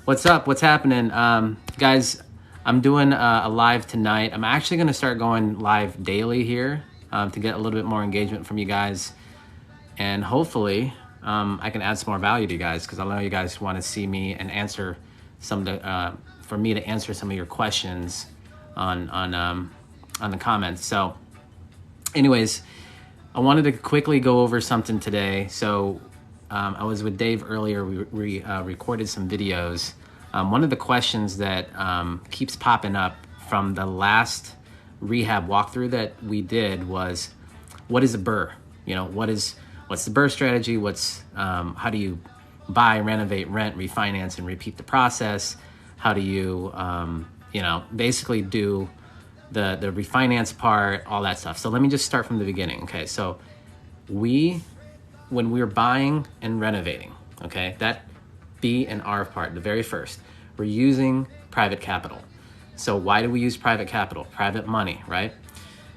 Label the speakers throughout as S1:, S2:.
S1: What's up? What's happening? Guys, I'm doing a live tonight. I'm actually going to start going live daily here to get a little bit more engagement from you guys. And hopefully I can add some more value to you guys, because I know you guys want to see me and answer some of the, for me to answer some of your questions on the comments. So anyways, I wanted to quickly go over something today. So I was with Dave earlier. We recorded some videos. One of the questions that keeps popping up from the last rehab walkthrough that we did was, what is a BRRRR? You know, what's the BRRRR strategy? How do you buy, renovate, rent, refinance, and repeat the process? How do you, basically do the refinance part, all that stuff. So let me just start from the beginning. Okay, so when we're buying and renovating, okay, that B and R part, the very first, we're using private capital. So why do we use private capital? Private money, right?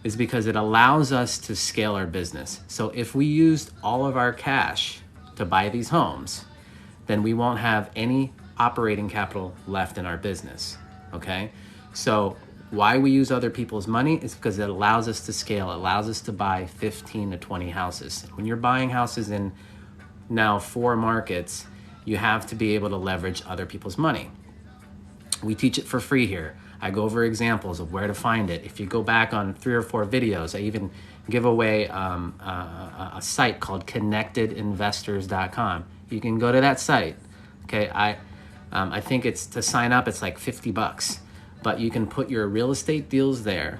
S1: Is because it allows us to scale our business. So if we used all of our cash to buy these homes, then we won't have any operating capital left in our business, okay? So why we use other people's money is because it allows us to scale. It allows us to buy 15 to 20 houses. When you're buying houses in now 4 markets, you have to be able to leverage other people's money. We teach it for free here. I go over examples of where to find it. If you go back on 3 or 4 videos, I even give away a site called connectedinvestors.com. You can go to that site. Okay, I think it's, to sign up, it's like $50. But you can put your real estate deals there.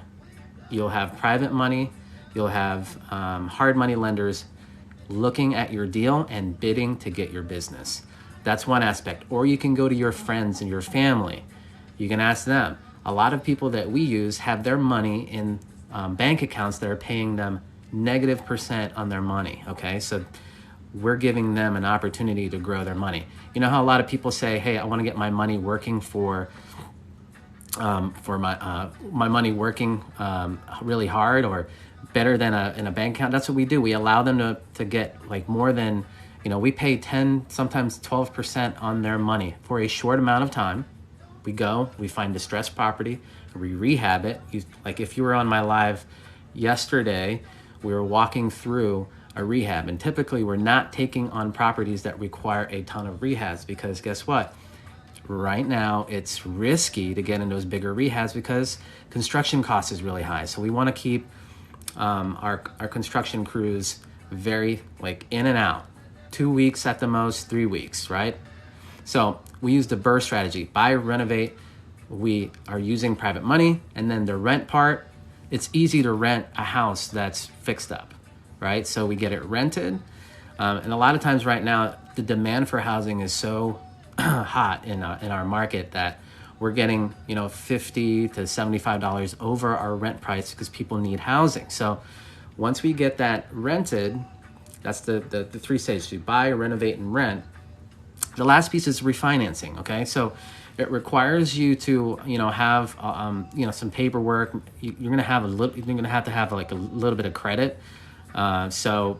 S1: You'll have private money. You'll have hard money lenders looking at your deal and bidding to get your business. That's one aspect. Or you can go to your friends and your family. You can ask them. A lot of people that we use have their money in bank accounts that are paying them -% on their money, okay? So we're giving them an opportunity to grow their money. You know how a lot of people say, hey, I want to get my money working for my money working really hard or better than in a bank account. That's what we do. We allow them to get like more than, we pay 10, sometimes 12% on their money for a short amount of time. We go, we find distressed property, we rehab it. Like if you were on my live yesterday, we were walking through a rehab, and typically we're not taking on properties that require a ton of rehabs, because guess what? Right now it's risky to get in those bigger rehabs because construction cost is really high. So we want to keep our construction crews very like in and out, 2 weeks at the most, 3 weeks, right? So we use the BRRRR strategy, buy, renovate. We are using private money, and then the rent part, it's easy to rent a house that's fixed up, right? So we get it rented. And a lot of times right now, the demand for housing is so hot in our market that we're getting $50 to $75 over our rent price because people need housing. So once we get that rented, that's the 3 stages: you buy, renovate, and rent. The last piece is refinancing. Okay, so it requires you to have some paperwork. You're gonna have to have like a little bit of credit. So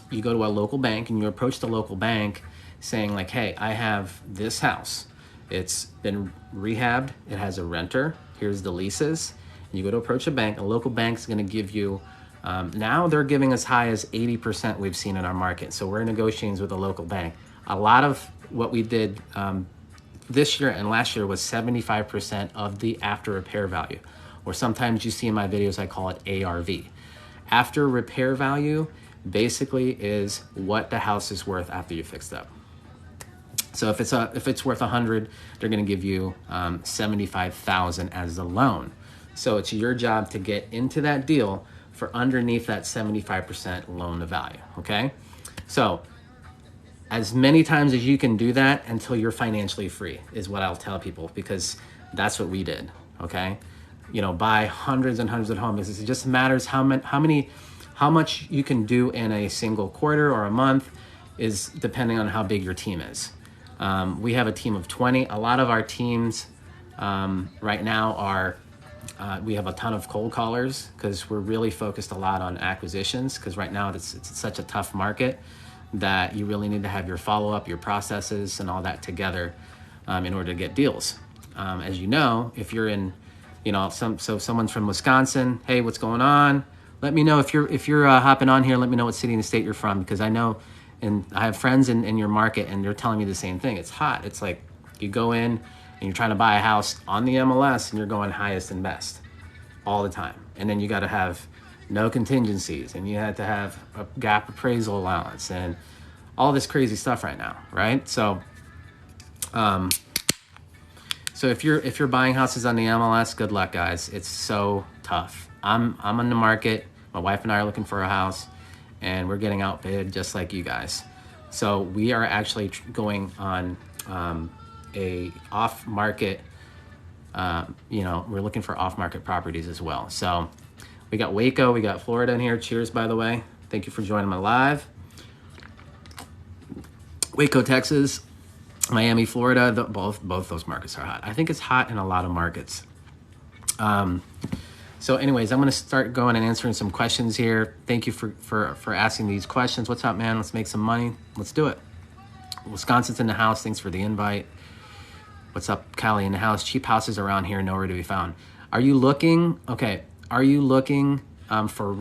S1: you go to a local bank and you approach the local bank saying like, hey, I have this house. It's been rehabbed. It has a renter. Here's the leases. You go to approach a bank. A local bank's going to give you, now they're giving as high as 80% we've seen in our market. So we're in negotiations with a local bank. A lot of what we did this year and last year was 75% of the after repair value. Or sometimes you see in my videos, I call it ARV. After repair value basically is what the house is worth after you fixed up. So if it's worth 100, they're going to give you 75,000 as the loan. So it's your job to get into that deal for underneath that 75% loan to value. Okay, so as many times as you can do that until you're financially free is what I'll tell people, because that's what we did. Okay, buy hundreds and hundreds of homes. It just matters how much you can do in a single quarter or a month is depending on how big your team is. We have a team of 20. A lot of our teams right now are, we have a ton of cold callers because we're really focused a lot on acquisitions, because right now it's such a tough market that you really need to have your follow-up, your processes and all that together. in order to get deals. As you know, if you're in, so someone's from Wisconsin, hey, what's going on? Let me know if you're hopping on here. Let me know what city and state you're from, because I know, and I have friends in your market, and they're telling me the same thing. It's hot. It's like you go in and you're trying to buy a house on the MLS, and you're going highest and best all the time, and then you got to have no contingencies, and you had to have a gap appraisal allowance, and all this crazy stuff right now, right? So, so if you're buying houses on the MLS, good luck, guys. It's so tough. I'm in the market. My wife and I are looking for a house, and we're getting outbid just like you guys. So we are actually going on a off-market. We're looking for off-market properties as well. So we got Waco, we got Florida in here. Cheers, by the way. Thank you for joining my live. Waco, Texas, Miami, Florida. Both those markets are hot. I think it's hot in a lot of markets. So anyways, I'm going to start going and answering some questions here. Thank you for asking these questions. What's up, man? Let's make some money. Let's do it. Wisconsin's in the house. Thanks for the invite. What's up, Callie in the house? Cheap houses around here, nowhere to be found. Are you looking? Okay. Are you looking for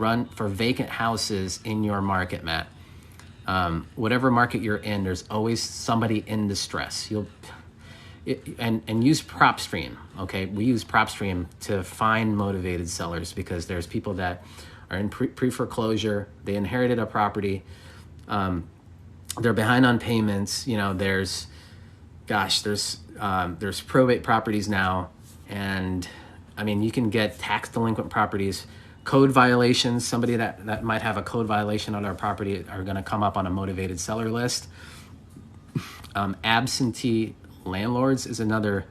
S1: vacant houses in your market, Matt? Whatever market you're in, there's always somebody in distress. And use PropStream. Okay, we use PropStream to find motivated sellers, because there's people that are in pre-foreclosure. They inherited a property. They're behind on payments. There's probate properties now, and I mean, you can get tax delinquent properties, code violations. Somebody that might have a code violation on our property are going to come up on a motivated seller list. Absentee landlords is another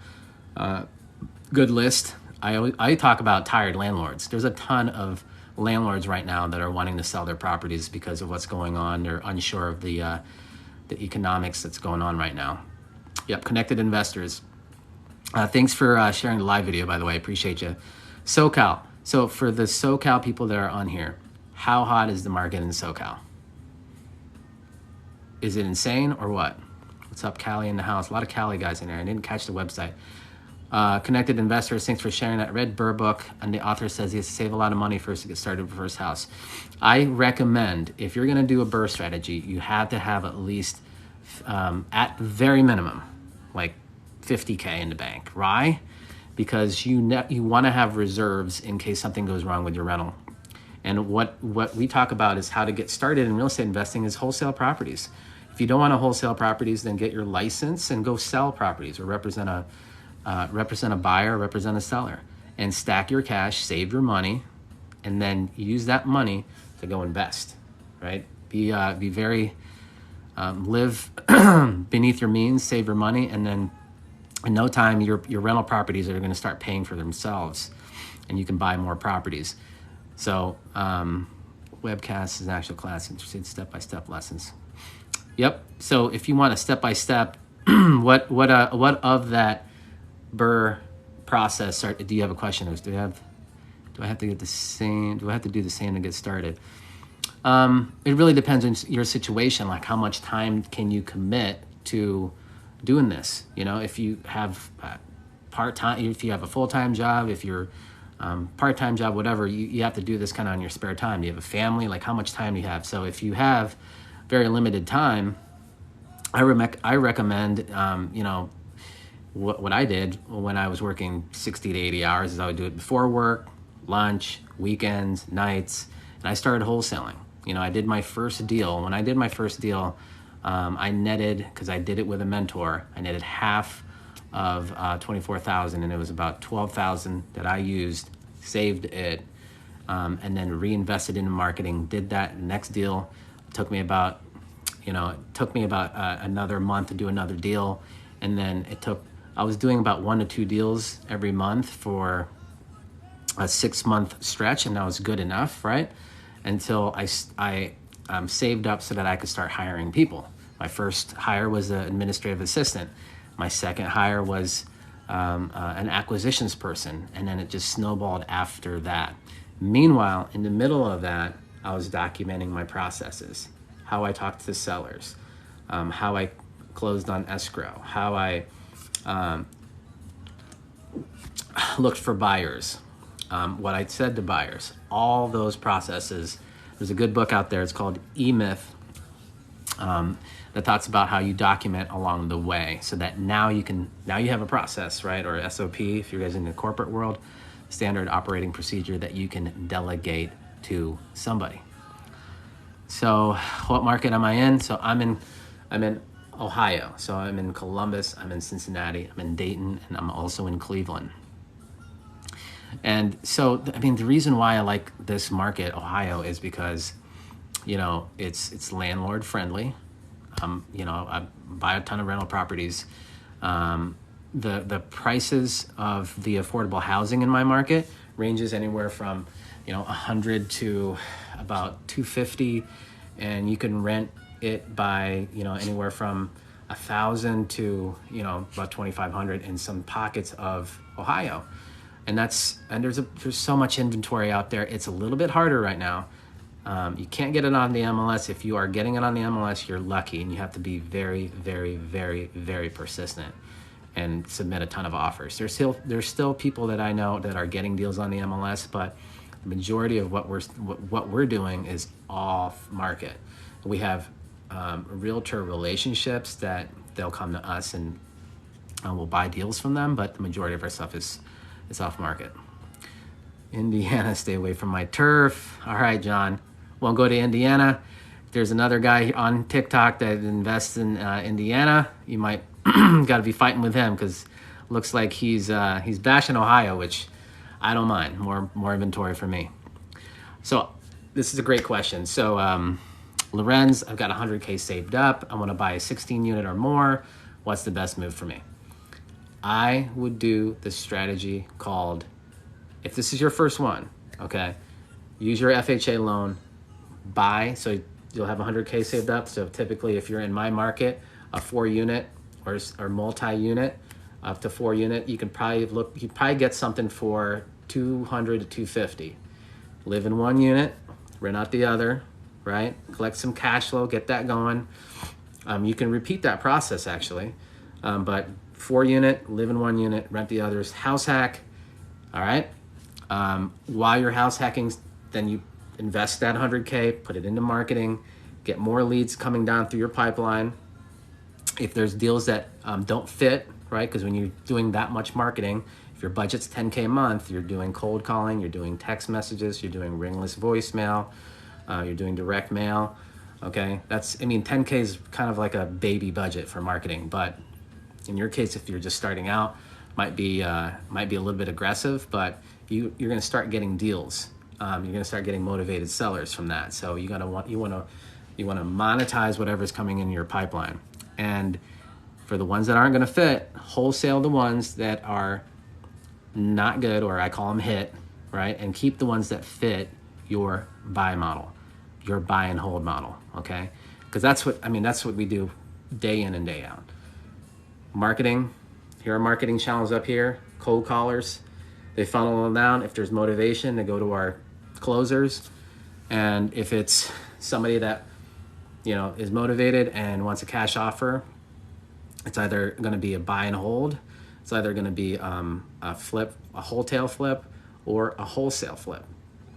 S1: good list. I talk about tired landlords. There's a ton of landlords right now that are wanting to sell their properties because of what's going on. They're unsure of the economics that's going on right now. Yep, connected investors. Thanks for sharing the live video, by the way. Appreciate you. SoCal. So for the SoCal people that are on here, how hot is the market in SoCal? Is it insane or what? What's up, Callie in the house? A lot of Callie guys in there. I didn't catch the website. Connected investors, thanks for sharing that. Read BRRRR book, and the author says he has to save a lot of money first to get started with first house. I recommend, if you're going to do a BRRRR strategy, you have to have at least, at very minimum, like $50K in the bank. Why? Because you want to have reserves in case something goes wrong with your rental. And what we talk about is how to get started in real estate investing is wholesale properties. If you don't want to wholesale properties, then get your license and go sell properties, or represent a buyer, represent a seller, and stack your cash, save your money, and then use that money to go invest. Right? Be very live beneath your means, save your money, and then in no time your rental properties are going to start paying for themselves, and you can buy more properties. So webcast is an actual class, interested step-by-step lessons. Yep. So if you want a step-by-step, what of that BRRRR process do you have a question? Do I have to get the same? Do I have to do the same to get started? It really depends on your situation. Like, how much time can you commit to doing this? If you have part-time, if you have a full-time job, if you're part-time job, whatever, you have to do this kind of on your spare time. You have a family, like how much time do you have? So if you have very limited time, I recommend, what I did when I was working 60 to 80 hours is I would do it before work, lunch, weekends, nights, and I started wholesaling. I did my first deal. When I did my first deal, I netted, because I did it with a mentor, I netted half of $24,000, and it was about $12,000 that I used, saved it, and then reinvested into marketing. Did that next deal. It took me about another month to do another deal, and then I was doing about 1 to 2 deals every month for a 6-month stretch, and that was good enough, right? Until I saved up so that I could start hiring people. My first hire was an administrative assistant. My second hire was an acquisitions person, and then it just snowballed after that. Meanwhile, in the middle of that, I was documenting my processes, how I talked to sellers, how I closed on escrow, how I looked for buyers. What I said to buyers, all those processes. There's a good book out there. It's called E-Myth. That talks about how you document along the way, so that now you have a process, right? Or SOP, if you guys in the corporate world, standard operating procedure that you can delegate to somebody. So what market am I in? So I'm in Ohio. So I'm in Columbus, I'm in Cincinnati, I'm in Dayton, and I'm also in Cleveland. And so, I mean, the reason why I like this market, Ohio, is because, you know, it's landlord friendly. You know, I buy a ton of rental properties. The prices of the affordable housing in my market ranges anywhere from, you know, 100 to about 250, and you can rent it by, you know, anywhere from 1,000 to, you know, about 2,500 in some pockets of Ohio. And there's so much inventory out there. It's a little bit harder right now. You can't get it on the MLS. If you are getting it on the MLS, you're lucky, and you have to be very, very, very, very persistent and submit a ton of offers. There's still people that I know that are getting deals on the MLS, but the majority of what we're doing is off market. We have realtor relationships that they'll come to us and we'll buy deals from them, but the majority of our stuff is off market. Indiana, stay away from my turf. All right, John. Won't go to Indiana. There's another guy on TikTok that invests in Indiana. You might got to be fighting with him, because looks like he's bashing Ohio, which I don't mind. More inventory for me. So this is a great question. So Lorenz, I've got 100K saved up. I want to buy a 16 unit or more. What's the best move for me? I would do the strategy called, if this is your first one, okay, use your FHA loan, buy, so you'll have 100K saved up. So typically, if you're in my market, a 4-unit or multi-unit, up to 4-unit, you'd probably get something for 200 to 250. Live in one unit, rent out the other, right? Collect some cash flow, get that going. You can repeat that process actually, but 4-unit, live in one unit, rent the others, house hack. All right. While you're house hacking, then you invest that 100K, put it into marketing, get more leads coming down through your pipeline. If there's deals that don't fit, right? Because when you're doing that much marketing, if your budget's 10K a month, you're doing cold calling, you're doing text messages, you're doing ringless voicemail, you're doing direct mail. Okay. 10K is kind of like a baby budget for marketing, but in your case, if you're just starting out, might be a little bit aggressive, but you're going to start getting deals. You're going to start getting motivated sellers from that. So you want to monetize whatever's coming in your pipeline. And for the ones that aren't going to fit, wholesale the ones that are not good, or I call them hit, right? And keep the ones that fit your buy model, your buy and hold model. Okay, because that's what we do day in and day out. Marketing, here are marketing channels up here, cold callers, they funnel them down. If there's motivation, they go to our closers. And if it's somebody that, you know, is motivated and wants a cash offer, it's either going to be a buy and hold, it's either going to be a flip, a wholesale flip, or a wholesale flip.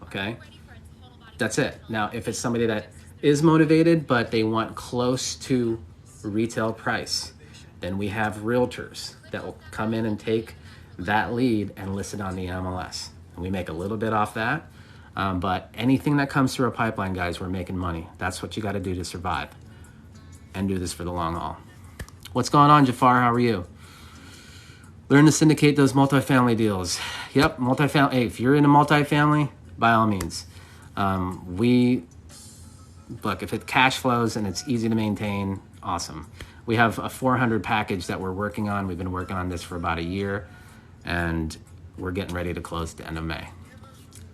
S1: Okay, that's it. Now, if it's somebody that is motivated but they want close to retail price, then we have realtors that will come in and take that lead and list it on the MLS. And we make a little bit off that. But anything that comes through a pipeline, guys, we're making money. That's what you got to do to survive and do this for the long haul. What's going on, Jafar? How are you? Learn to syndicate those multifamily deals. Yep, multifamily. Hey, if you're in a multifamily, by all means. Look, if it cash flows and it's easy to maintain, awesome. We have a 400 package that we're working on. We've been working on this for about a year, and we're getting ready to close at the end of May.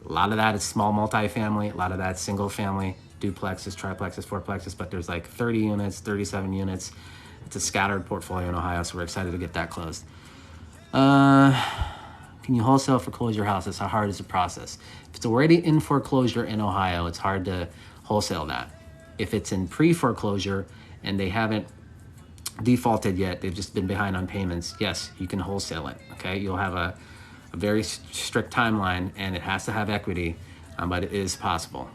S1: A lot of that is small multifamily. A lot of that's single family, duplexes, triplexes, fourplexes, but there's like 30 units, 37 units. It's a scattered portfolio in Ohio, so we're excited to get that closed. Can you wholesale foreclose your house? It's how hard is the process? If it's already in foreclosure in Ohio, it's hard to wholesale that. If it's in pre-foreclosure and they haven't defaulted yet, they've just been behind on payments, yes, you can wholesale it, okay? You'll have a very strict timeline, and it has to have equity, but it is possible.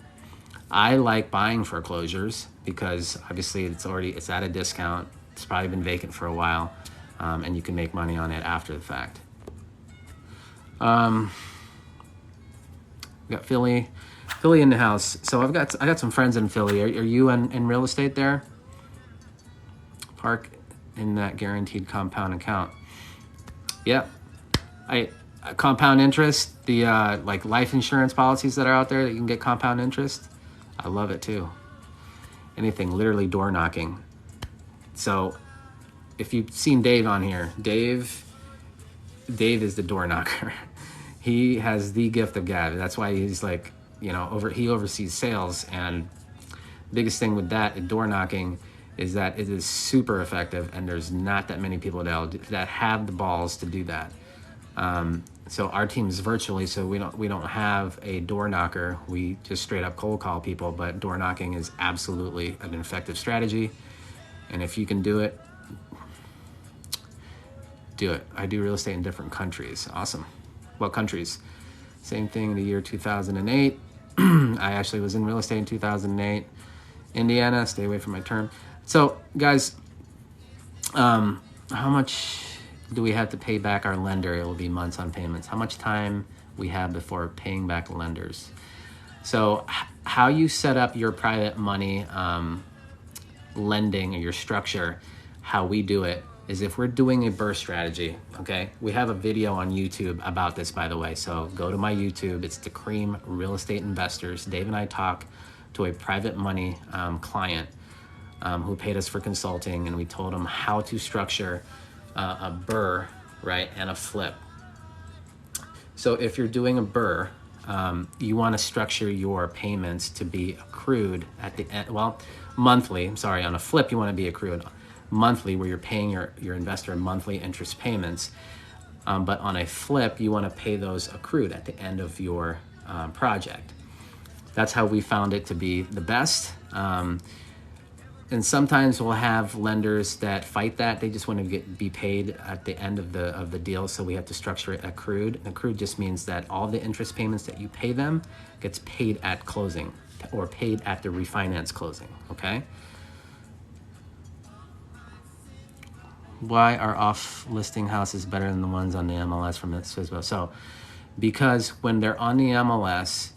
S1: I like buying foreclosures because obviously it's at a discount. It's probably been vacant for a while, and you can make money on it after the fact. We got Philly in the house. So I got some friends in Philly. Are you in real estate there? Park in that guaranteed compound account. Yeah, compound interest. The like life insurance policies that are out there that you can get compound interest. I love it too. Anything, literally door knocking. So if you've seen Dave on here, Dave is the door knocker. He has the gift of gab. That's why he's like, you know, he oversees sales. And biggest thing with that door knocking is that it is super effective, and there's not that many people that have the balls to do that. So our team is virtually, so we don't have a door knocker. We just straight up cold call people, but door knocking is absolutely an effective strategy. And if you can do it, do it. I do real estate in different countries. Awesome. What countries? Same thing in the year 2008. I actually was in real estate in 2008. Indiana, stay away from my term. So guys, how much do we have to pay back our lender? It will be months on payments. How much time we have before paying back lenders? So how you set up your private money lending or your structure, how we do it is if we're doing a BRRRR strategy, okay? We have a video on YouTube about this, by the way. So go to my YouTube. It's the Cream Real Estate Investors. Dave and I talk to a private money client who paid us for consulting, and we told him how to structure a BRRRR, right, and a flip. So if you're doing a BRRRR, you want to structure your payments to be accrued at the end, well, monthly. I'm sorry, on a flip, you want to be accrued monthly, where you're paying your investor monthly interest payments. But on a flip, you want to pay those accrued at the end of your project. That's how we found it to be the best. And sometimes we'll have lenders that fight that. They just want to be paid at the end of the deal, so we have to structure it accrued. And accrued just means that all the interest payments that you pay them gets paid at closing, or paid at the refinance closing, okay? Why are off-listing houses better than the ones on the MLS from Swissbo? So because when they're on the MLS,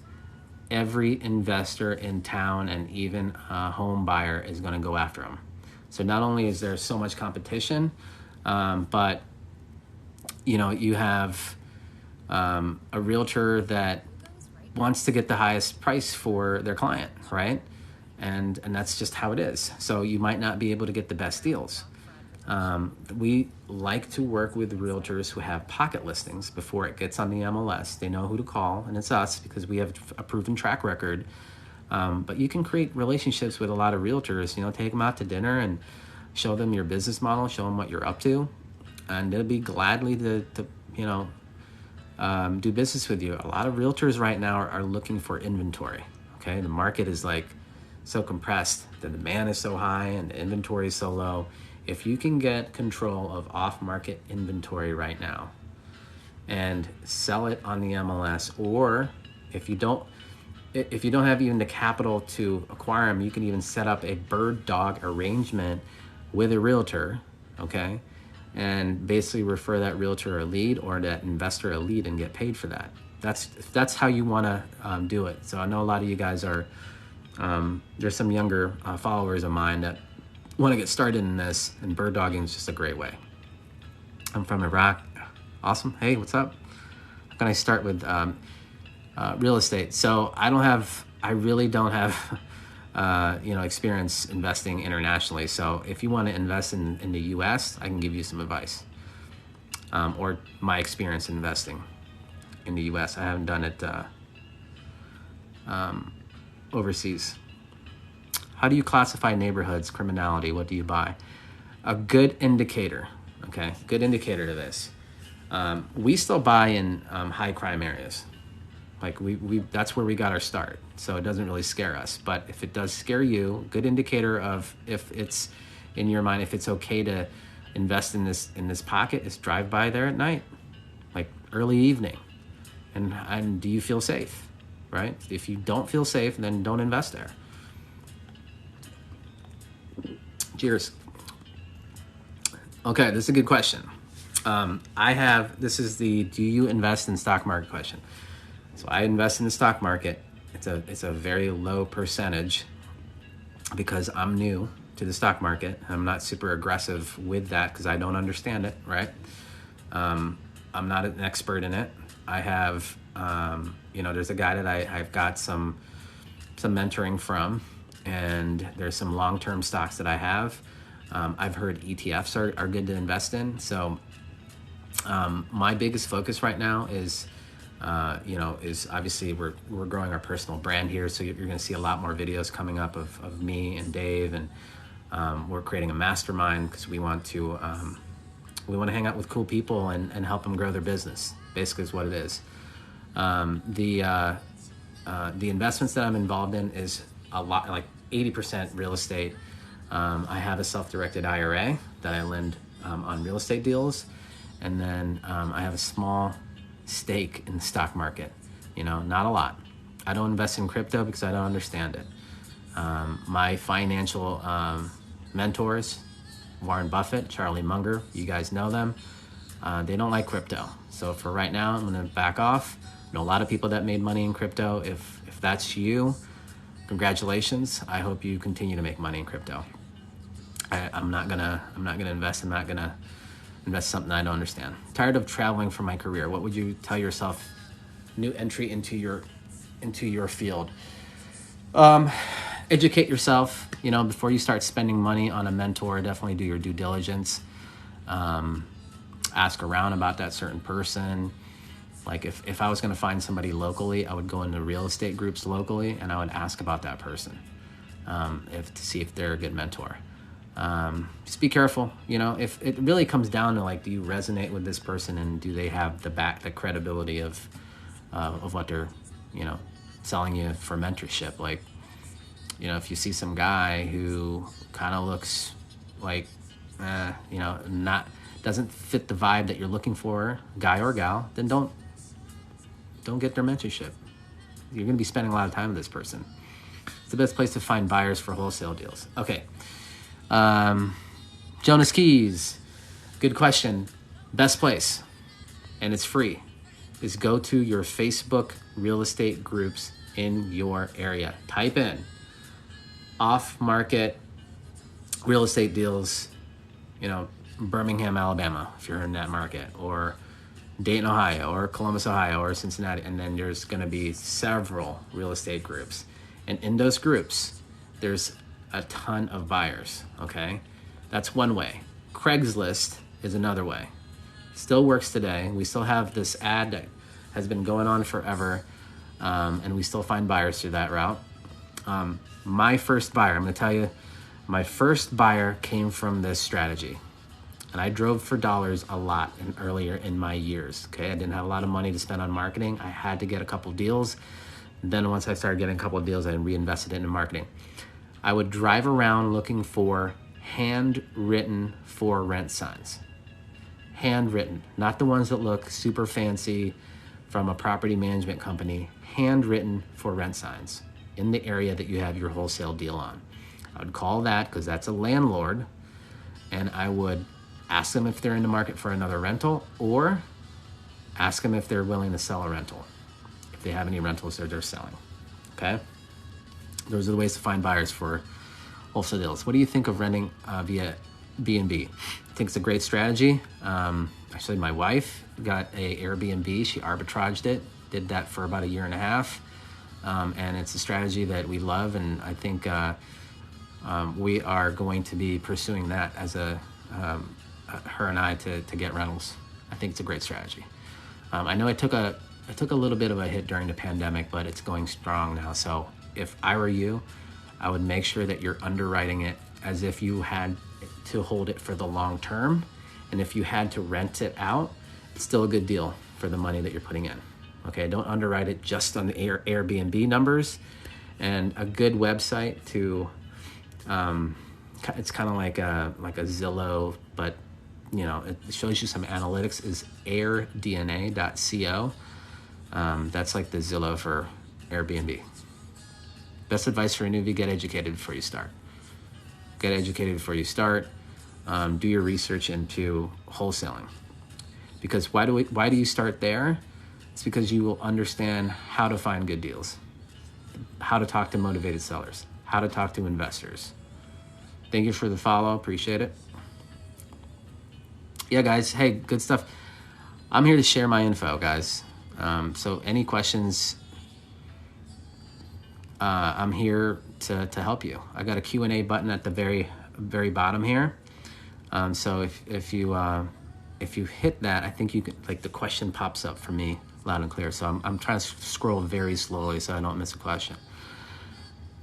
S1: every investor in town and even a home buyer is going to go after them. So not only is there so much competition, but you know, you have a realtor that wants to get the highest price for their client, right? And that's just how it is. So you might not be able to get the best deals. We like to work with realtors who have pocket listings before it gets on the MLS. They know who to call, and it's us because we have a proven track record. But you can create relationships with a lot of realtors. You know, take them out to dinner and show them your business model, show them what you're up to, and they'll be gladly to you know, do business with you. A lot of realtors right now are looking for inventory. Okay, the market is like so compressed, the demand is so high, and the inventory is so low. If you can get control of off-market inventory right now and sell it on the MLS, or if you don't have even the capital to acquire them, you can even set up a bird dog arrangement with a realtor, okay? And basically refer that realtor a lead or that investor a lead and get paid for that. That's how you want to do it. So I know a lot of you guys are, there's some younger followers of mine that want to get started in this, and bird dogging is just a great way. I'm from Iraq. Awesome. Hey, what's up? How can I start with real estate? So I really don't have you know, experience investing internationally. So if you want to invest in the US, I can give you some advice, or my experience investing in the US. I haven't done it overseas. How do you classify neighborhoods, criminality? What do you buy? A good indicator, okay? Good indicator to this. We still buy in high crime areas. Like that's where we got our start. So it doesn't really scare us. But if it does scare you, good indicator of if it's in your mind if it's okay to invest in this pocket is drive by there at night, like early evening. And do you feel safe, right? If you don't feel safe, then don't invest there. Cheers. Okay, this is a good question. This is the do you invest in stock market question. So I invest in the stock market. It's a very low percentage because I'm new to the stock market. I'm not super aggressive with that because I don't understand it, right? I'm not an expert in it. I have, there's a guy that I've got some mentoring from, and there's some long-term stocks that I have. I've heard ETFs are good to invest in. So my biggest focus right now is obviously we're growing our personal brand here. So you're going to see a lot more videos coming up of me and Dave, and we're creating a mastermind because we want to hang out with cool people and help them grow their business. Basically, is what it is. The investments that I'm involved in is a lot, like 80% real estate. I have a self-directed IRA that I lend on real estate deals, and then I have a small stake in the stock market. Not a lot. I don't invest in crypto because I don't understand it. My financial mentors, Warren Buffett, Charlie Munger, you guys know them. They don't like crypto. So for right now, I'm going to back off. I know a lot of people that made money in crypto. If that's you, congratulations. I hope you continue to make money in crypto. I'm not gonna invest. I'm not gonna invest something I don't understand. Tired of traveling for my career. What would you tell yourself? New entry into your field. Educate yourself. Before you start spending money on a mentor, definitely do your due diligence. Ask around about that certain person. Like if I was going to find somebody locally, I would go into real estate groups locally and I would ask about that person to see if they're a good mentor. Just be careful. If it really comes down to do you resonate with this person and do they have the credibility of what they're selling you for mentorship. If you see some guy who kind of looks like doesn't fit the vibe that you're looking for, guy or gal, then don't get their mentorship. You're going to be spending a lot of time with this person. It's the best place to find buyers for wholesale deals. Okay. Jonas Keys, good question. Best place, and it's free, is go to your Facebook real estate groups in your area. Type in off-market real estate deals, Birmingham, Alabama, if you're in that market, or Dayton, Ohio, or Columbus, Ohio, or Cincinnati, and then there's going to be several real estate groups. And in those groups, there's a ton of buyers, okay? That's one way. Craigslist is another way. Still works today. We still have this ad that has been going on forever, and we still find buyers through that route. My first buyer, I'm going to tell you, my first buyer came from this strategy. And I drove for dollars a lot earlier in my years, okay? I didn't have a lot of money to spend on marketing. I had to get a couple deals. Then once I started getting a couple of deals, I reinvested it in marketing. I would drive around looking for handwritten for rent signs. Handwritten, not the ones that look super fancy from a property management company. Handwritten for rent signs in the area that you have your wholesale deal on. I would call that because that's a landlord, and I would ask them if they're in the market for another rental, or ask them if they're willing to sell a rental, if they have any rentals that they're selling, okay? Those are the ways to find buyers for wholesale deals. What do you think of renting via B&B? I think it's a great strategy. Actually, my wife got a Airbnb. She arbitraged it, did that for about a year and a half, and it's a strategy that we love, and I think we are going to be pursuing that as her and I to get rentals. I think it's a great strategy. I know I took a little bit of a hit during the pandemic, but it's going strong now. So if I were you, I would make sure that you're underwriting it as if you had to hold it for the long term. And if you had to rent it out, it's still a good deal for the money that you're putting in. Okay, don't underwrite it just on the Airbnb numbers. And a good website to it's kind of like a Zillow, but you know, it shows you some analytics. Is airdna.co. That's like the Zillow for Airbnb. Best advice for a newbie: get educated before you start. Get educated before you start. Do your research into wholesaling. Because why do you start there? It's because you will understand how to find good deals, how to talk to motivated sellers, how to talk to investors. Thank you for the follow. Appreciate it. Yeah, guys. Hey, good stuff. I'm here to share my info, guys. So any questions, I'm here to help you. I got a Q&A button at the very bottom here. So if you hit that, I think you can, like, the question pops up for me loud and clear. So I'm trying to scroll very slowly so I don't miss a question.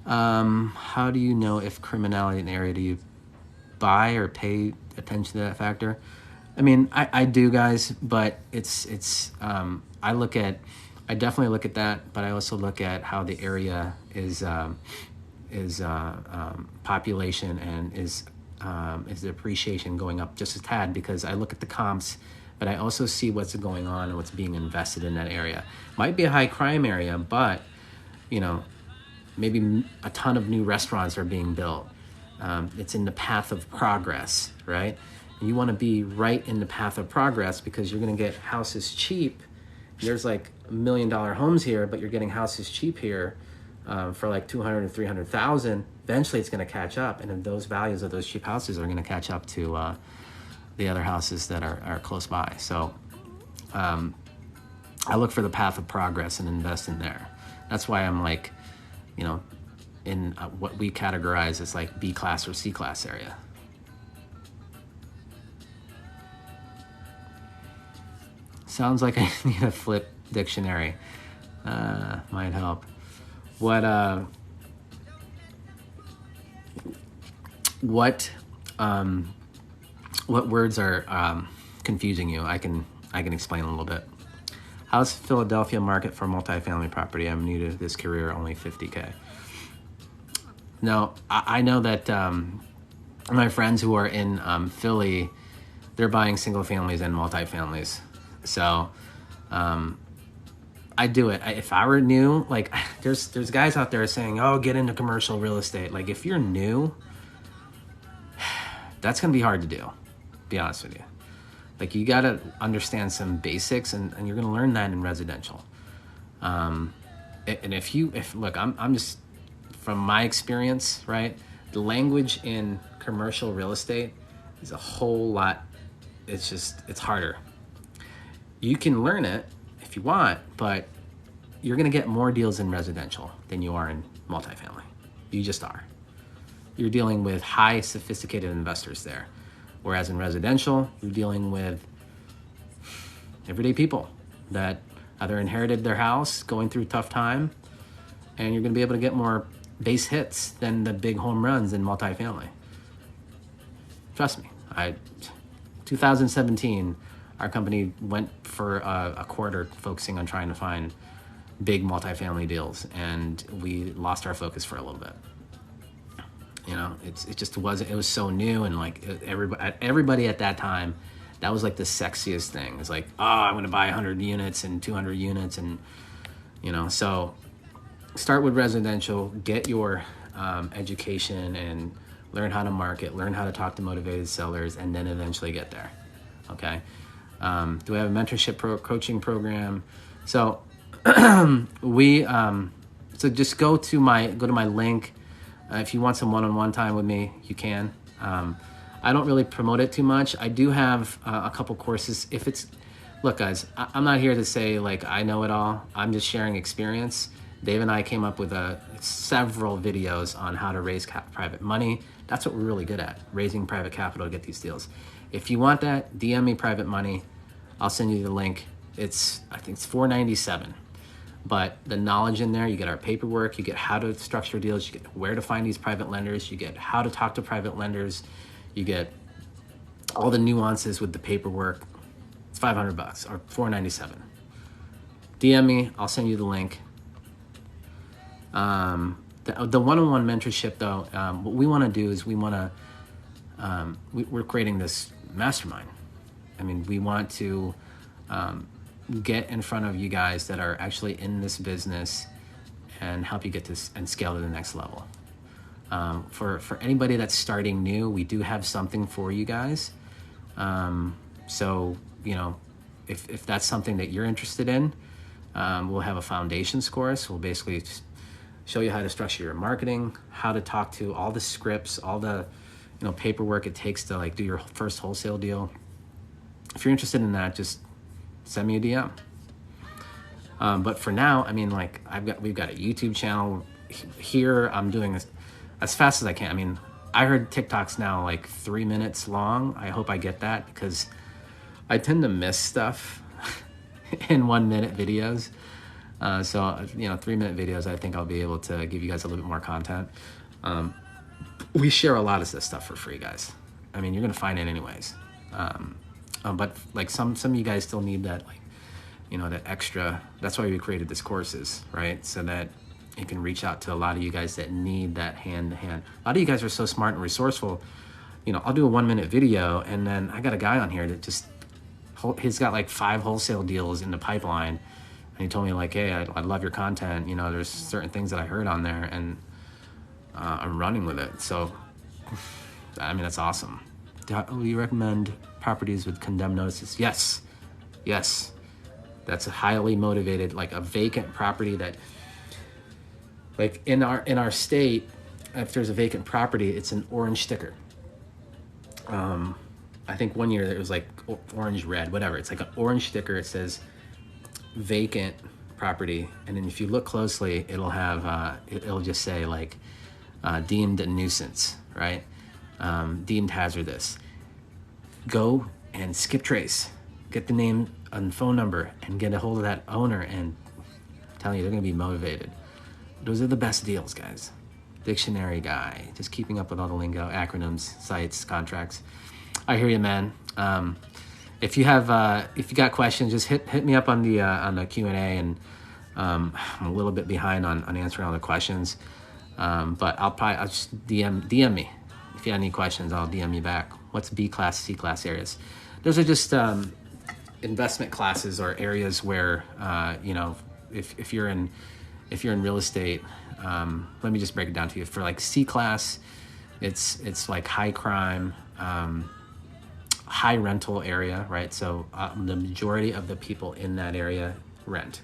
S1: How do you know if criminality in the area? Do you buy or pay attention to that factor? I mean, I do, guys, but it's I definitely look at that, but I also look at how the area is population, and is the appreciation going up just a tad, because I look at the comps, but I also see what's going on and what's being invested in that area. Might be a high crime area, but you know, maybe a ton of new restaurants are being built. It's in the path of progress, right? And you want to be right in the path of progress, because you're going to get houses cheap. There's like $1 million homes here, but you're getting houses cheap here for like 200 and 300,000. Eventually it's going to catch up, and then those values of those cheap houses are going to catch up to the other houses that are close by. So I look for the path of progress and invest in there. That's why I'm like, you know, in what we categorize as like B class or C class area. Sounds like I need a flip dictionary. Might help. What words are confusing you? I can explain a little bit. How's Philadelphia market for multifamily property? I'm new to this career, only 50K. Now, I know that my friends who are in Philly, they're buying single families and multifamilies. So I do it. If I were new, like there's guys out there saying, oh, get into commercial real estate. Like if you're new, that's going to be hard to do, be honest with you. Like you got to understand some basics, and you're going to learn that in residential. And look, I'm just, from my experience, right? The language in commercial real estate is a whole lot. It's harder. You can learn it if you want, but you're going to get more deals in residential than you are in multifamily. You just are. You're dealing with high sophisticated investors there. Whereas in residential, you're dealing with everyday people that either inherited their house, going through a tough time, and you're going to be able to get more base hits than the big home runs in multifamily. Trust me. 2017, our company went for a quarter focusing on trying to find big multifamily deals, and we lost our focus for a little bit. You know, it was so new, and like everybody at that time, that was like the sexiest thing. It's like, oh, I'm going to buy 100 units and 200 units, and you know, so start with residential, get your education, and learn how to market, learn how to talk to motivated sellers, and then eventually get there. Okay. Do we have a mentorship coaching program? So so just go to my link. If you want some one-on-one time with me, you can. I don't really promote it too much. I do have a couple courses. Look, guys, I'm not here to say like I know it all. I'm just sharing experience. Dave and I came up with several videos on how to raise private money. That's what we're really good at, raising private capital to get these deals. If you want that, DM me private money. I'll send you the link. I think it's $497. But the knowledge in there, you get our paperwork, you get how to structure deals, you get where to find these private lenders, you get how to talk to private lenders, you get all the nuances with the paperwork. It's $500 or $497. DM me, I'll send you the link. The one-on-one mentorship though, what we want to do is we want to we're creating this mastermind. I mean, we want to get in front of you guys that are actually in this business and help you get this and scale to the next level. For anybody that's starting new, we do have something for you guys. So, you know, if that's something that you're interested in, we'll have a foundations course. We'll basically show you how to structure your marketing, how to talk to all the scripts, all the, you know, paperwork it takes to like do your first wholesale deal. If you're interested in that, just send me a DM. But for now, I mean, like we've got a YouTube channel here. I'm doing this as fast as I can. I mean, I heard TikTok's now like 3 minutes long. I hope I get that because I tend to miss stuff in 1 minute videos. So, you know, 3 minute videos, I think I'll be able to give you guys a little bit more content. We share a lot of this stuff for free, guys. I mean, you're going to find it anyways. But like some of you guys still need that, like, you know, that extra. That's why we created this courses, right? So that you can reach out to a lot of you guys that need that hand to hand. A lot of you guys are so smart and resourceful. You know, I'll do a 1 minute video and then I got a guy on here that just, he's got like 5 wholesale deals in the pipeline. And he told me like, hey, I love your content. You know, there's certain things that I heard on there and I'm running with it. So, I mean, that's awesome. Do you recommend properties with condemned notices? Yes. Yes. That's a highly motivated, like a vacant property that, like in our state, if there's a vacant property, it's an orange sticker. I think one year it was like orange, red, whatever. It's like an orange sticker. It says vacant property. And then if you look closely, it'll have, it'll just say like deemed a nuisance, right? Deemed hazardous. Go and skip trace. Get the name and phone number and get a hold of that owner, and I'm telling you, they're gonna be motivated. Those are the best deals, guys. Dictionary guy, just keeping up with all the lingo, acronyms, sites, contracts. I hear you, man. If you got questions, just hit me up on the Q&A, and I'm a little bit behind on answering all the questions. But I'll just DM me. If you have any questions, I'll DM you back. What's B class, C class areas? Those are just investment classes or areas where you know, if you're in real estate, let me just break it down to you. For like C class, it's like high crime, high rental area, right? So the majority of the people in that area rent,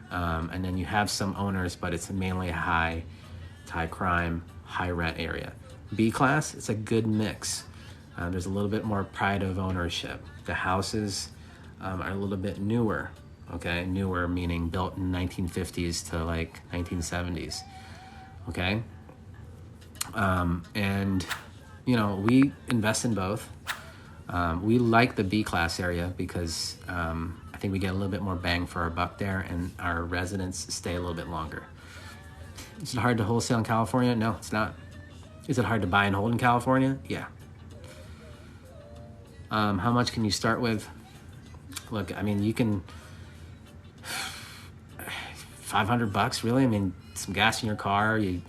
S1: and then you have some owners, but it's mainly a high crime, high rent area. B class, it's a good mix. There's a little bit more pride of ownership. The houses are a little bit newer, okay? Newer meaning built in 1950s to like 1970s, okay? And, you know, we invest in both. We like the B class area because I think we get a little bit more bang for our buck there, and our residents stay a little bit longer. Is it hard to wholesale in California? No, it's not. Is it hard to buy and hold in California? Yeah. How much can you start with? Look, I mean, you can, $500, really? I mean, some gas in your car, you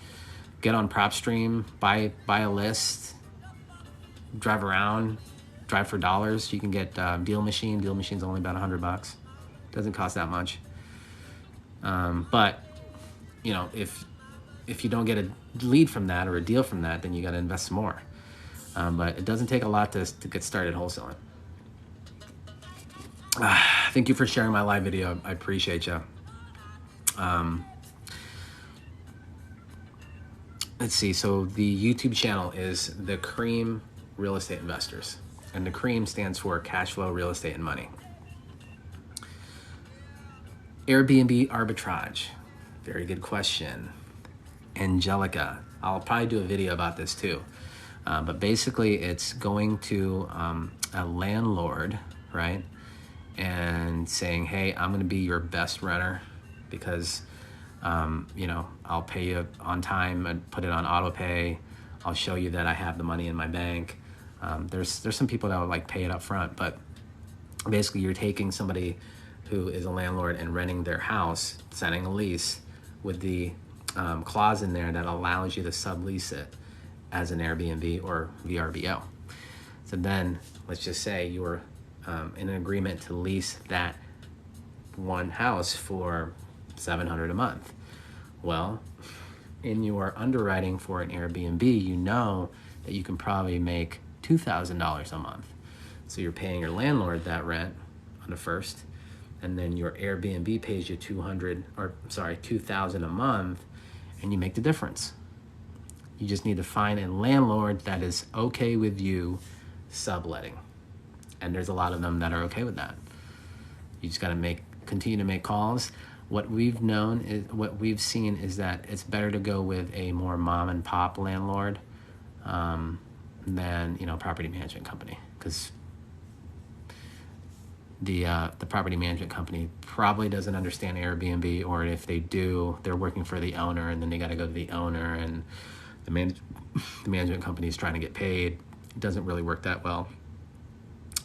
S1: get on PropStream, buy a list, drive around, drive for dollars. You can get Deal Machine. Deal Machine's only about $100. Doesn't cost that much. But, you know, if you don't get a lead from that or a deal from that, then you got to invest some more. But it doesn't take a lot to get started wholesaling. Thank you for sharing my live video. I appreciate you. Let's see. So the YouTube channel is The Cream Real Estate Investors. And the CREAM stands for Cash Flow, Real Estate, and Money. Airbnb arbitrage. Very good question. Angelica. I'll probably do a video about this too. But basically it's going to a landlord, right? And saying, hey, I'm going to be your best renter because, you know, I'll pay you on time and put it on auto pay. I'll show you that I have the money in my bank. There's some people that would like pay it up front, but basically you're taking somebody who is a landlord and renting their house, signing a lease with the clause in there that allows you to sublease it. as an Airbnb or VRBO. So then let's just say you were in an agreement to lease that one house for $700 a month. Well, in your underwriting for an Airbnb, you know that you can probably make $2,000 a month. So you're paying your landlord that rent on the first, and then your Airbnb pays you $2,000 a month, and you make the difference. You just need to find a landlord that is okay with you subletting. And there's a lot of them that are okay with that. You just got to continue to make calls. What we've seen is that it's better to go with a more mom and pop landlord than property management company, because the property management company probably doesn't understand Airbnb, or if they do, they're working for the owner, and then they got to go to the owner, and the management company is trying to get paid. It doesn't really work that well.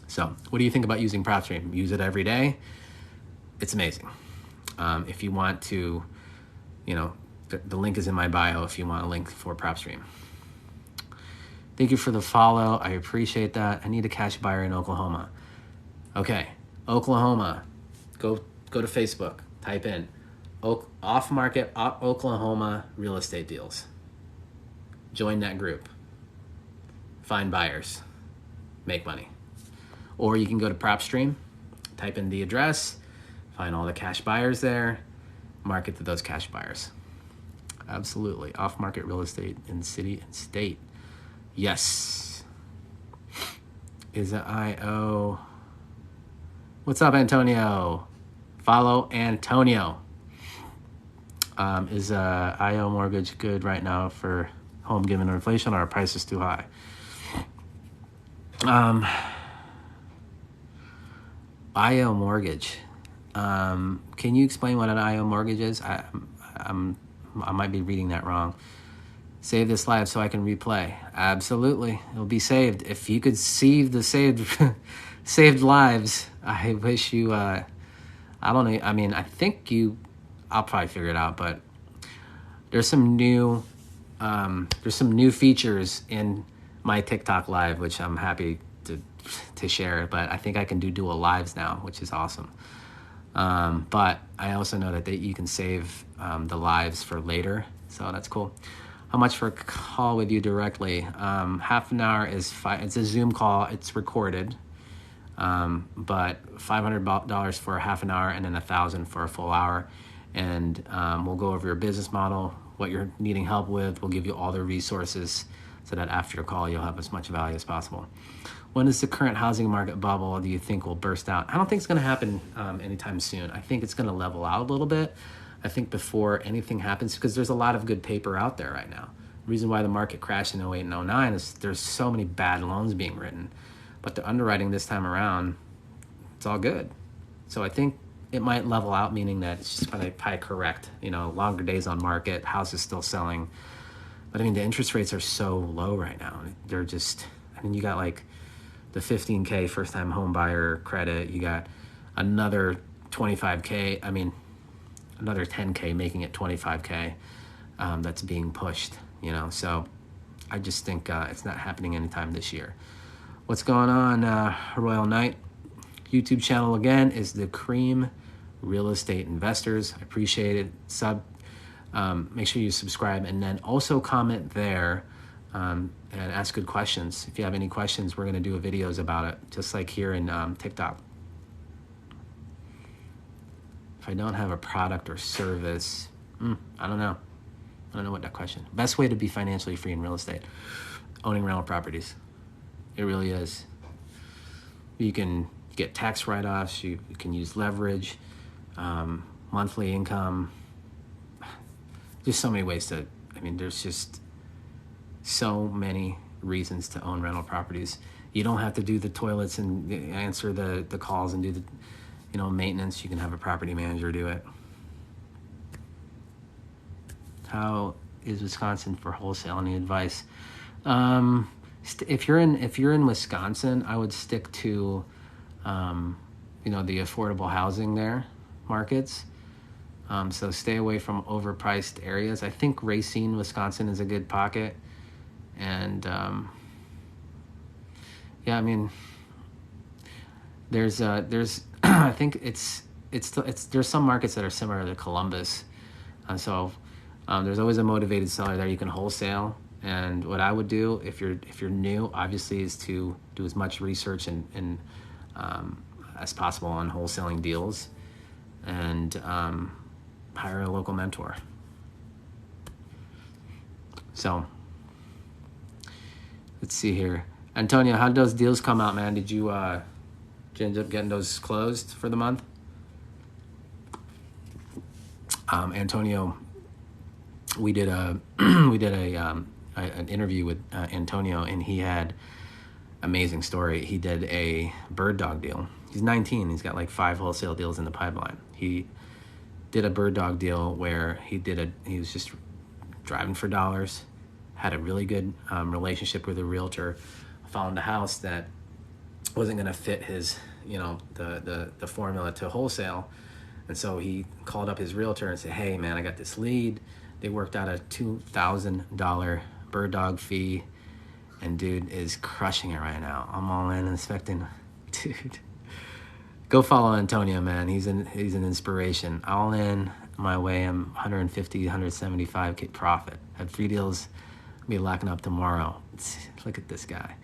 S1: So what do you think about using PropStream? Use it every day. It's amazing. If you want to, the link is in my bio if you want a link for PropStream. Thank you for the follow. I appreciate that. I need a cash buyer in Oklahoma. Okay, Oklahoma. Go to Facebook. Type in off-market Oklahoma real estate deals. Join that group. Find buyers. Make money. Or you can go to PropStream. Type in the address. Find all the cash buyers there. Market to those cash buyers. Absolutely. Off-market real estate in city and state. Yes. Is it IO? What's up, Antonio? Follow Antonio. Is IO mortgage good right now for home given inflation, or our price is too high? IO mortgage. Can you explain what an IO mortgage is? I might be reading that wrong. Save this live so I can replay. Absolutely, it'll be saved. If you could see the saved lives, I wish you. I don't know. I mean, I think you. I'll probably figure it out. But there's some new features in my TikTok live, which I'm happy to share. But I think I can do dual lives now, which is awesome. But I also know that you can save the lives for later, so that's cool. How much for a call with you directly? Half an hour is it's a Zoom call. It's recorded, but $500 for a half an hour, and then $1,000 for a full hour. And we'll go over your business model, what you're needing help with. We'll give you all the resources so that after your call, you'll have as much value as possible. When is the current housing market bubble do you think will burst out? I don't think it's going to happen anytime soon. I think it's going to level out a little bit. I think before anything happens, because there's a lot of good paper out there right now. The reason why the market crashed in 08 and 09 is there's so many bad loans being written. But the underwriting this time around, it's all good. So I think it might level out, meaning that it's just going to probably correct. Longer days on market, houses still selling. But I mean, the interest rates are so low right now. They're just, you got like the 15K first-time home buyer credit. You got another 25K. Another 10K, making it 25K. That's being pushed. So I just think it's not happening anytime this year. What's going on, Royal Knight? YouTube channel again is the Cream Real Estate Investors. I appreciate it. Make sure you subscribe, and then also comment there. And ask good questions. If you have any questions, we're going to do videos about it, just like here in TikTok. If I don't have a product or service, I don't know. I don't know what that question. Best way to be financially free in real estate: owning rental properties. It really is. You can get tax write-offs. You can use leverage, monthly income. There's so many ways to. There's just so many reasons to own rental properties. You don't have to do the toilets and answer the calls and do the maintenance. You can have a property manager do it. How is Wisconsin for wholesale? Any advice? If you're in Wisconsin, I would stick to the affordable housing markets. So stay away from overpriced areas. I think Racine, Wisconsin is a good pocket. And yeah, I mean, there's I think there's some markets that are similar to Columbus, so there's always a motivated seller there. You can wholesale, and what I would do if you're new, obviously, is to do as much research and as possible on wholesaling deals, and hire a local mentor. So let's see here, Antonio, how did those deals come out, man? Did you end up getting those closed for the month? Antonio, we did an interview with Antonio, and he had amazing story. He did a bird dog deal. He's 19. He's got like 5 wholesale deals in the pipeline. He did a bird dog deal where he was just driving for dollars, had a really good relationship with a realtor, found a house that wasn't going to fit his, the formula to wholesale. And so he called up his realtor and said, hey man, I got this lead. They worked out a $2,000 bird dog fee, and dude is crushing it right now. I'm all in expecting, dude. Go follow Antonio, man. He's an inspiration. All in my way. I'm 150, 175K profit. Had 3 deals, be locking up tomorrow. Look at this guy.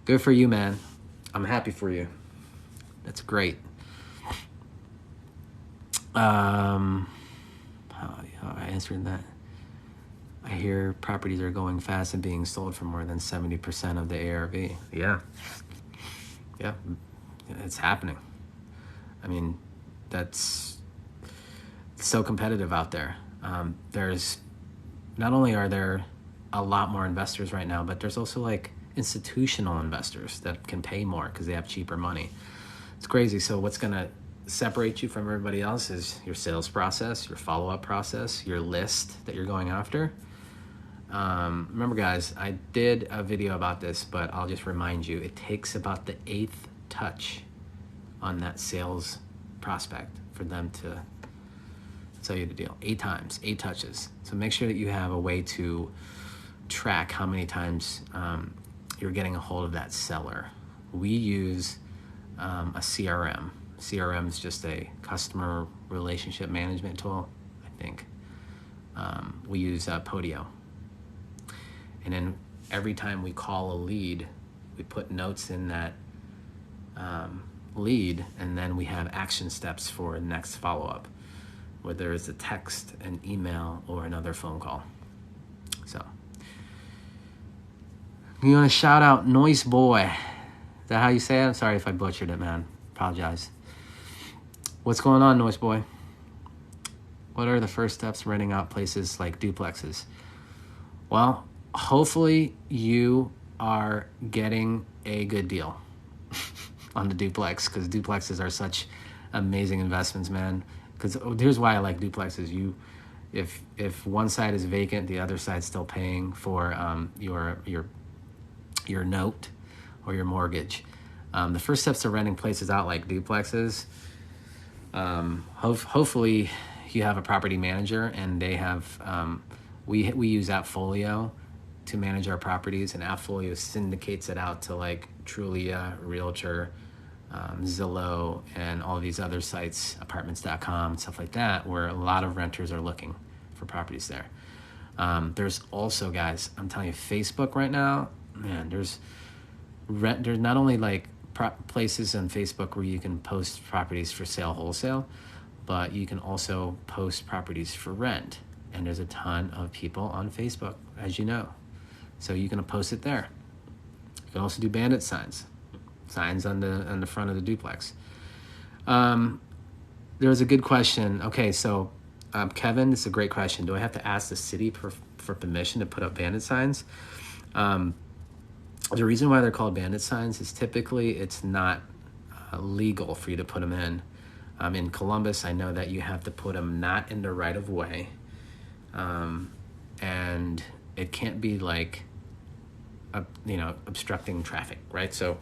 S1: Good for you, man. I'm happy for you. That's great. How I answered that. I hear properties are going fast and being sold for more than 70% of the ARV. Yeah, it's happening. I mean, that's so competitive out there. There's not only are there a lot more investors right now, but there's also like institutional investors that can pay more because they have cheaper money. It's crazy. So what's going to separate you from everybody else is your sales process, your follow-up process, your list that you're going after. Remember guys, I did a video about this, but I'll just remind you, it takes about the 8th touch on that sales prospect for them to sell you the deal. 8 times, 8 touches. So make sure that you have a way to track how many times you're getting a hold of that seller. We use a CRM. CRM is just a customer relationship management tool, I think. We use Podio. And then every time we call a lead, we put notes in that lead, and then we have action steps for next follow-up, whether it's a text, an email, or another phone call. So, you want to shout out Noise Boy? Is that how you say it? I'm sorry if I butchered it, man. Apologize. What's going on, Noise Boy? What are the first steps renting out places like duplexes? Well, hopefully you are getting a good deal on the duplex, because duplexes are such amazing investments, man. Because here's why I like duplexes. If one side is vacant, the other side's still paying for your note or your mortgage. The first steps to renting places out like duplexes, hopefully you have a property manager, and they have we use Appfolio to manage our properties, and Appfolio syndicates it out to like Trulia, Realtor, Zillow, and all these other sites, apartments.com, stuff like that, where a lot of renters are looking for properties there. There's also, guys, I'm telling you, Facebook right now, man, there's not only like places on Facebook where you can post properties for sale wholesale, but you can also post properties for rent. And there's a ton of people on Facebook, as you know. So you can post it there. You can also do bandit signs on the front of the duplex. There was a good question. Okay, so Kevin, this is a great question. Do I have to ask the city for permission to put up bandit signs? The reason why they're called bandit signs is typically it's not legal for you to put them in. In Columbus, I know that you have to put them not in the right of way. And it can't be like, obstructing traffic, right? So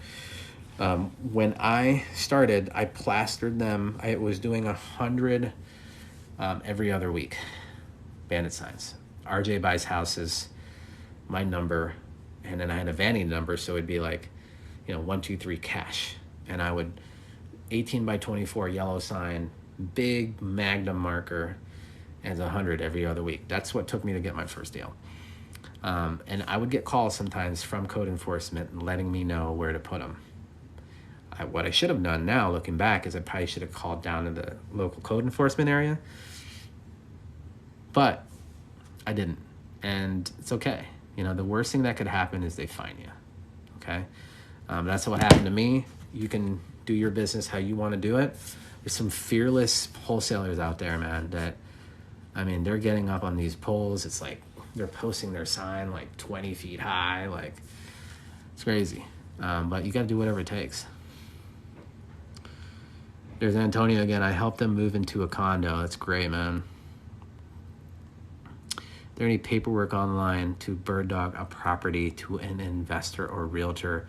S1: when I started, I plastered them. I was doing 100 every other week, bandit signs. RJ Buys Houses, my number, 100 bandit signs. 100 bandit signs. and then I had a vanity number, so it'd be like, 123 cash, and I would 18 by 24 yellow sign, big Magnum marker, as 100 every other week. That's what took me to get my first deal. And I would get calls sometimes from code enforcement letting me know where to put them. What I should have done now, looking back, is I probably should have called down to the local code enforcement area, but I didn't, and it's okay. The worst thing that could happen is they fine you, okay? That's what happened to me. You can do your business how you want to do it. There's some fearless wholesalers out there, man, that, they're getting up on these poles. It's like they're posting their sign like 20 feet high. Like, it's crazy. But you got to do whatever it takes. There's Antonio again. I helped them move into a condo. That's great, man. Is there any paperwork online to bird dog a property to an investor or realtor?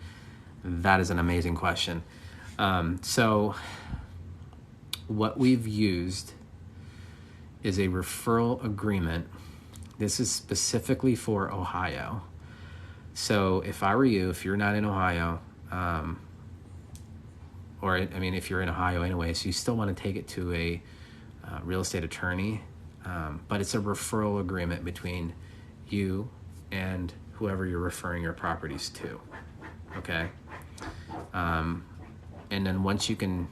S1: That is an amazing question. So what we've used is a referral agreement. This is specifically for Ohio. So if I were you, if you're not in Ohio, if you're in Ohio anyway, so you still want to take it to a real estate attorney, but it's a referral agreement between you and whoever you're referring your properties to, okay? And then once you can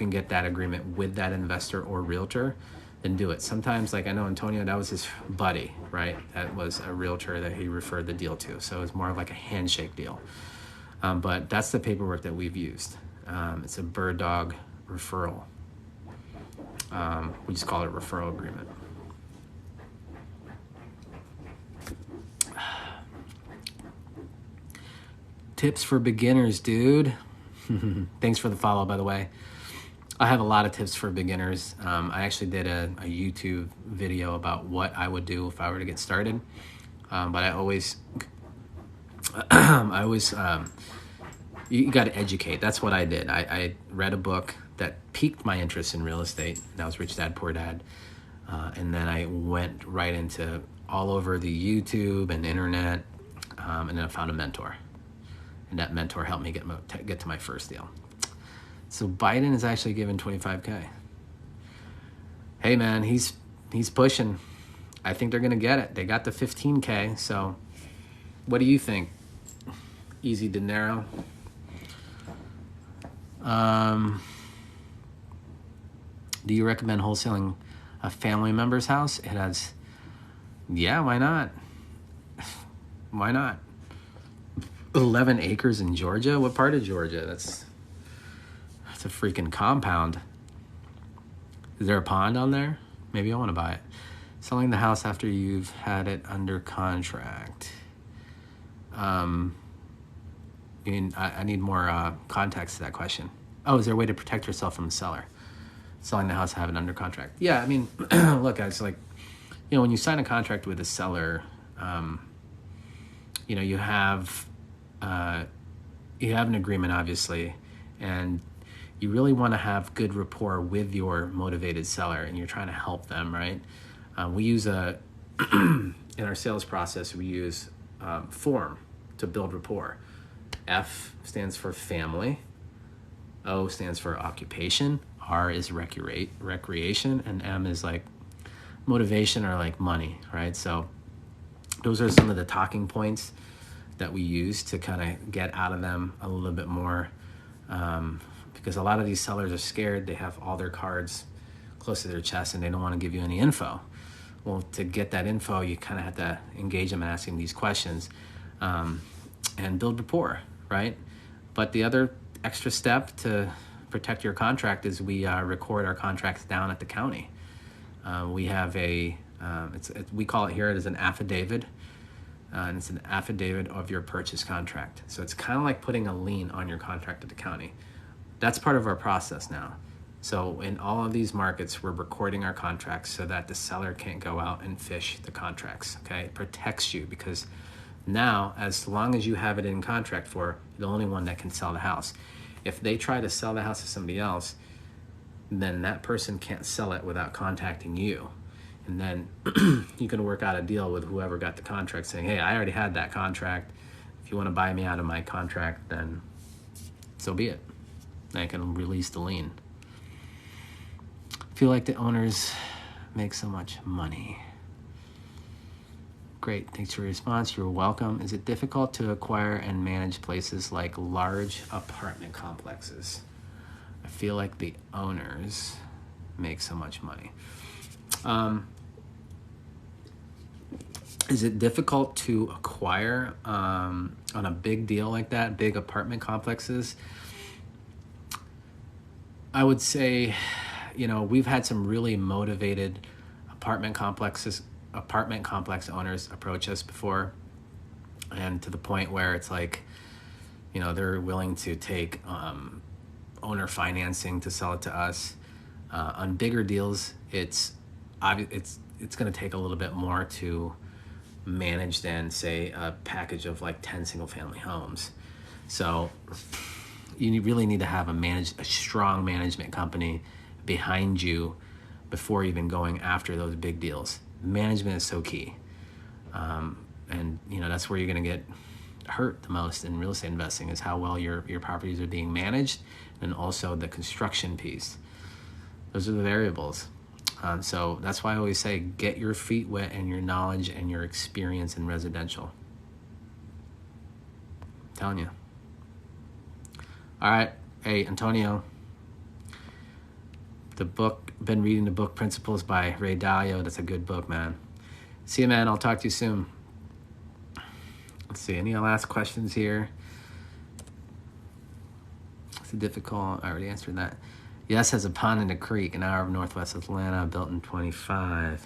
S1: get that agreement with that investor or realtor, then do it. Sometimes, like I know Antonio, that was his buddy, right? That was a realtor that he referred the deal to. So it's more of like a handshake deal. But that's the paperwork that we've used. It's a bird dog referral. We just call it a referral agreement. Tips for beginners, dude. Thanks for the follow, by the way. I have a lot of tips for beginners. I actually did a YouTube video about what I would do if I were to get started. But I always, you got to educate. That's what I did. I read a book that piqued my interest in real estate. That was Rich Dad, Poor Dad. And then I went right into all over the YouTube and internet. And then I found a mentor. And that mentor helped me get to my first deal. So Biden is actually giving 25K. Hey man, he's pushing. I think they're gonna get it. They got the 15K. So what do you think? Easy dinero. Do you recommend wholesaling a family member's house? It has, yeah, why not? Why not? 11 acres in Georgia? What part of Georgia? That's a freaking compound. Is there a pond on there? Maybe I want to buy it. Selling the house after you've had it under contract. I need more context to that question. Oh, is there a way to protect yourself from the seller? Selling the house, have it under contract. Yeah, look, guys, like, when you sign a contract with a seller, you have an agreement, obviously, and you really want to have good rapport with your motivated seller, and you're trying to help them, right? We use in our sales process, we use form to build rapport. F stands for family, O stands for occupation, R is recreation, and M is like motivation or like money, right? So those are some of the talking points that we use to kind of get out of them a little bit more, because a lot of these sellers are scared. They have all their cards close to their chest and they don't want to give you any info. Well, to get that info, you kind of have to engage them in asking these questions and build rapport, right? But the other extra step to protect your contract is we record our contracts down at the county. We have we call it here, it is an affidavit. And it's an affidavit of your purchase contract. So it's kind of like putting a lien on your contract at the county. That's part of our process now. So in all of these markets, we're recording our contracts so that the seller can't go out and fish the contracts, okay? It protects you because now, as long as you have it in contract for, you're the only one that can sell the house. If they try to sell the house to somebody else, then that person can't sell it without contacting you. And then you can work out a deal with whoever got the contract saying, hey, I already had that contract. if you want to buy me out of my contract, then so be it. I can release the lien. Feel like the owners make so much money. Great, thanks for your response. You're welcome. Is it difficult to acquire and manage places like large apartment complexes? I feel like the owners make so much money. Is it difficult to acquire on a big deal like that, big apartment complexes? I would say, we've had some really motivated apartment complex owners approach us before, and to the point where it's like, they're willing to take owner financing to sell it to us. On bigger deals, it's going to take a little bit more to manage than, say, a package of like 10 single-family homes. So you really need to have a strong management company behind you before even going after those big deals. Management is so key. And that's where you're going to get hurt the most in real estate investing, is how well your properties are being managed, and also the construction piece. Those are the variables. So that's why I always say, get your feet wet and your knowledge and your experience in residential. I'm telling you. All right. Hey, Antonio. Been reading the book Principles by Ray Dalio. That's a good book, man. See you, man. I'll talk to you soon. Let's see. Any last questions here? It's difficult. I already answered that. Yes has a pond in the creek, an hour of northwest Atlanta, built in 25.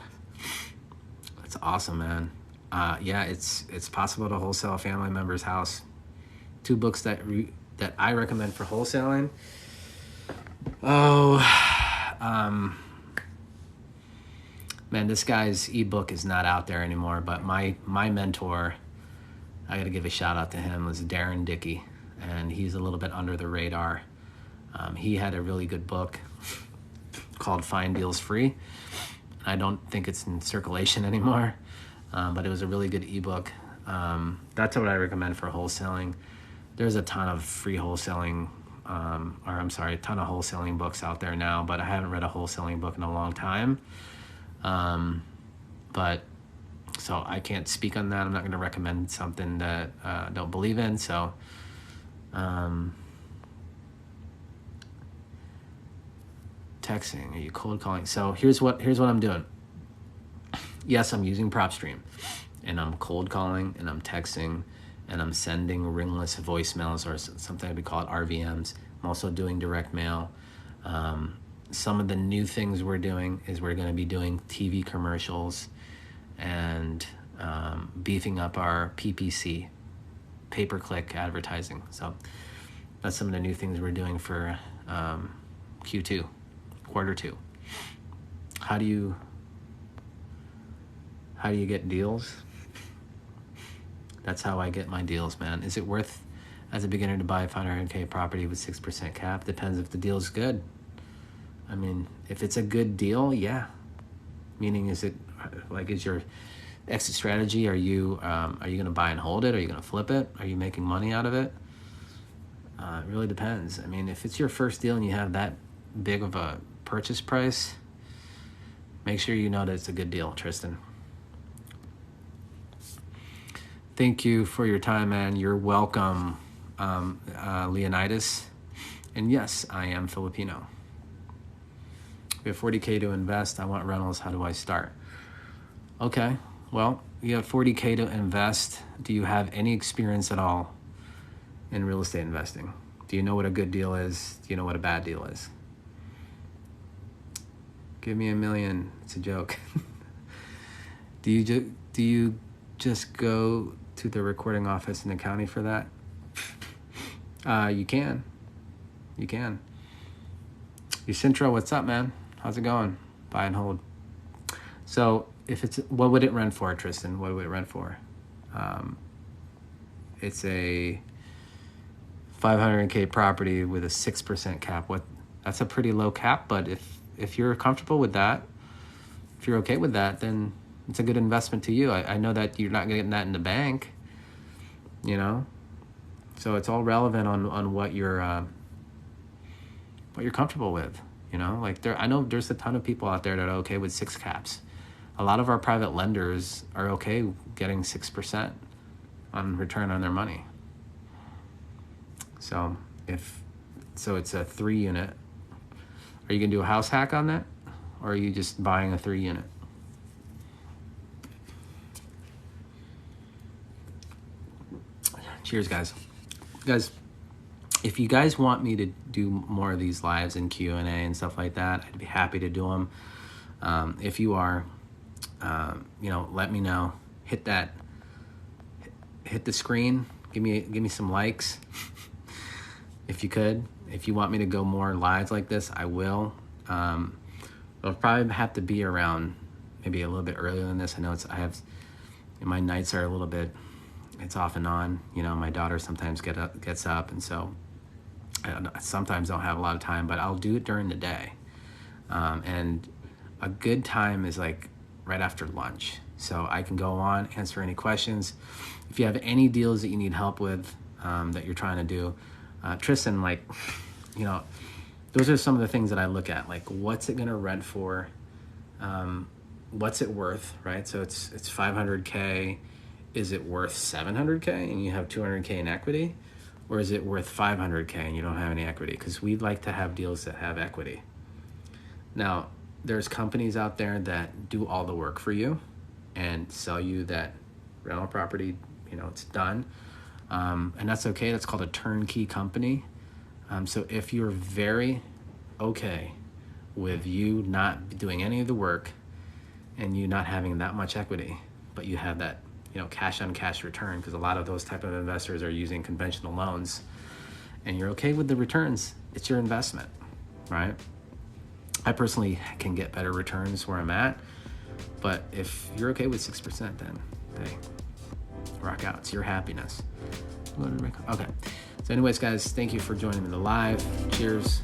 S1: That's awesome, man. Yeah, it's possible to wholesale a family member's house. 2 books that I recommend for wholesaling. Man, this guy's ebook is not out there anymore, but my mentor, I got to give a shout out to him, was Darren Dickey, and he's a little bit under the radar. He had a really good book called Find Deals Free. I don't think it's in circulation anymore, but it was a really good ebook. That's what I recommend for wholesaling. There's a ton of free wholesaling, a ton of wholesaling books out there now, but I haven't read a wholesaling book in a long time. So I can't speak on that. I'm not going to recommend something that I don't believe in. So, texting, are you cold calling? So here's what I'm doing. Yes, I'm using PropStream, and I'm cold calling, and I'm texting, and I'm sending ringless voicemails, or something we call it RVMs. I'm also doing direct mail. Some of the new things we're doing is we're going to be doing TV commercials and beefing up our PPC, pay-per-click advertising. So that's some of the new things we're doing for Q2. Quarter 2. How do you get deals? That's how I get my deals, man. Is it worth, as a beginner, to buy a 500K property with 6% cap? Depends if the deal's good. I mean, if it's a good deal, yeah. Meaning, is your exit strategy? Are you going to buy and hold it? Are you going to flip it? Are you making money out of it? It really depends. I mean, if it's your first deal and you have that big of a purchase price, make sure you know that it's a good deal, Tristan. Thank you for your time, man. You're welcome, Leonidas. And yes, I am Filipino. We have 40K to invest. I want rentals. How do I start? Okay, well, you have 40K to invest. Do you have any experience at all in real estate investing? Do you know what a good deal is? Do you know what a bad deal is? Give me $1 million. It's a joke. Do you just go to the recording office in the county for that? You can. Yucintro, what's up, man? How's it going? Buy and hold. So what would it rent for, Tristan? What would it rent for? It's a 500K property with a 6% cap. That's a pretty low cap, but if you're comfortable with that, if you're okay with that, then it's a good investment to you. I know that you're not getting that in the bank, So it's all relevant on what you're comfortable with. You know, like I know there's a ton of people out there that are okay with 6 caps. A lot of our private lenders are okay getting 6% on return on their money. So it's a 3 unit. Are you gonna do a house hack on that? Or are you just buying a 3 unit? Cheers, guys. Guys, if you guys want me to do more of these lives and Q&A and stuff like that, I'd be happy to do them. If you are, you know, let me know. Hit the screen. Give me some likes. If you could. If you want me to go more lives like this, I will. It'll probably have to be around maybe a little bit earlier than this. I know my nights are a little bit, it's off and on. You know, my daughter sometimes gets up, and so I sometimes don't have a lot of time, but I'll do it during the day. And a good time is like right after lunch. So I can go on, answer any questions. If you have any deals that you need help with, that you're trying to do, Tristan, like, you know, those are some of the things that I look at. Like, what's it gonna rent for? What's it worth, right? So it's $500K. Is it worth $700K and you have $200K in equity? Or is it worth $500K and you don't have any equity? Because we'd like to have deals that have equity. Now, there's companies out there that do all the work for you and sell you that rental property, you know, it's done. And that's okay. That's called a turnkey company. So if you're very okay with you not doing any of the work and you not having that much equity, but you have that, you know, cash on cash return, because a lot of those type of investors are using conventional loans, and you're okay with the returns, it's your investment, right? I personally can get better returns where I'm at, but if you're okay with 6%, then hey, rock out. It's your happiness. Okay. So anyways, guys, thank you for joining me in the live. Cheers.